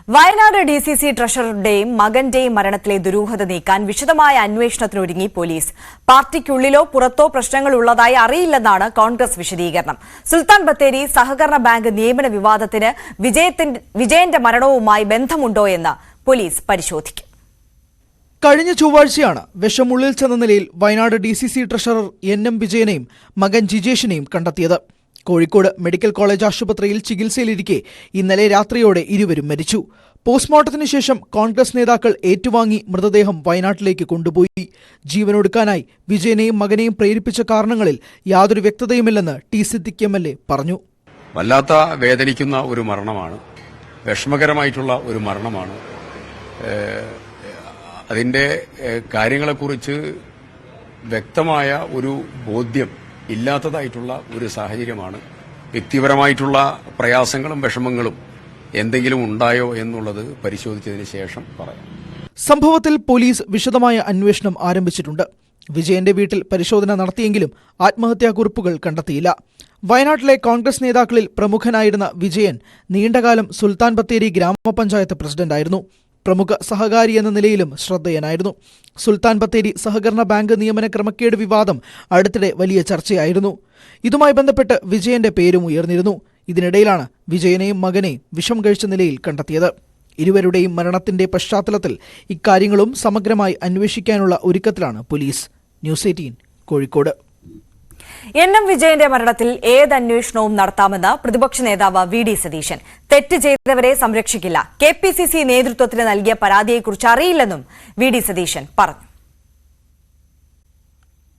Wayanad DCC ട്രഷററുടെയും മകന്റെയും മരണത്തിലെ ദുരൂഹത നീക്കാൻ വിശദമായ അന്വേഷണത്തിനൊരുങ്ങി പോലീസ്. പാർട്ടിക്കുള്ളിലോ പുറത്തോ പ്രശ്നങ്ങൾ ഉള്ളതായി അറിയില്ലെന്നാണ് കോൺഗ്രസ് വിശദീകരണം. സുൽത്താൻ ബത്തേരി സഹകരണ ബാങ്ക് നിയമന വിവാദത്തിന് വിജയന്റെ മരണവുമായി ബന്ധമുണ്ടോ എന്ന് പോലീസ് പരിശോധിക്കും. കഴിഞ്ഞ ചൊവ്വാഴ്ചയാണ് വിഷമുള്ളിൽ ചെന്ന നിലയിൽ വയനാട് ഡിസിസി ട്രഷറർ എൻ.എം. വിജയനെയും മകൻ ജിജേഷിനെയും കണ്ടെത്തിയത്. കോഴിക്കോട് മെഡിക്കൽ കോളേജ് ആശുപത്രിയിൽ ചികിത്സയിലിരിക്കെ ഇന്നലെ രാത്രിയോടെ ഇരുവരും മരിച്ചു. പോസ്റ്റ്മോർട്ടത്തിന് ശേഷം കോൺഗ്രസ് നേതാക്കൾ ഏറ്റുവാങ്ങി മൃതദേഹം വയനാട്ടിലേക്ക് കൊണ്ടുപോയി. ജീവനൊടുക്കാനായി വിജയനെയും മകനെയും പ്രേരിപ്പിച്ച കാരണങ്ങളിൽ യാതൊരു വ്യക്തതയുമില്ലെന്ന് ടി സിദ്ദിഖ് എം.എൽ.എ. പറഞ്ഞു. വല്ലാത്ത വേദനിക്കുന്ന ഒരു മരണമാണ്, വിഷമകരമായിട്ടുള്ള ഒരു മരണമാണ്. അതിന്റെ കാര്യങ്ങളെക്കുറിച്ച് വ്യക്തമായ ഒരു ബോധ്യം ഇല്ലാത്തതായിട്ടുള്ള ഒരു സാഹചര്യമാണ്. വ്യക്തിപരമായിട്ടുള്ള പ്രയാസങ്ങളും വിഷമങ്ങളും എന്തെങ്കിലും ഉണ്ടായോ എന്നുള്ളത് പരിശോധിച്ചതിന് ശേഷം പറയാം. സംഭവത്തിൽ പോലീസ് വിശദമായ അന്വേഷണം ആരംഭിച്ചിട്ടുണ്ട്. വിജയന്റെ വീട്ടിൽ പരിശോധന നടത്തിയെങ്കിലും ആത്മഹത്യാക്കുറിപ്പുകൾ കണ്ടെത്തിയില്ല. വയനാട്ടിലെ കോൺഗ്രസ് നേതാക്കളിൽ പ്രമുഖനായിരുന്ന വിജയൻ നീണ്ടകാലം സുൽത്താൻ ബത്തേരി ഗ്രാമപഞ്ചായത്ത് പ്രസിഡന്റായിരുന്നു. പ്രമുഖ സഹകാരി എന്ന നിലയിലും ശ്രദ്ധേയനായിരുന്നു. സുൽത്താൻ ബത്തേരി സഹകരണ ബാങ്ക് നിയമന ക്രമക്കേട് വിവാദം അടുത്തിടെ വലിയ ചർച്ചയായിരുന്നു. ഇതുമായി ബന്ധപ്പെട്ട് വിജയന്റെ പേരും ഉയർന്നിരുന്നു. ഇതിനിടയിലാണ് വിജയനെയും മകനെയും വിഷം കഴിച്ച നിലയിൽ കണ്ടെത്തിയത്. ഇരുവരുടെയും മരണത്തിന്റെ പശ്ചാത്തലത്തിൽ ഇക്കാര്യങ്ങളും സമഗ്രമായി അന്വേഷിക്കാനുള്ള ഒരുക്കത്തിലാണ് പോലീസ്. ന്യൂസ് 18 കോഴിക്കോട്. എൻ.എം. വിജയന്റെ മരണത്തിൽ ഏത് അന്വേഷണവും നടത്താമെന്ന് പ്രതിപക്ഷ നേതാവ് വി.ഡി. സതീശൻ. തെറ്റ് ചെയ്തവരെ സംരക്ഷിക്കില്ല. കെ.പി.സി.സി നേതൃത്വത്തിന് നൽകിയ പരാതിയെക്കുറിച്ച് അറിയില്ലെന്നും വി.ഡി. സതീശൻ പറഞ്ഞു.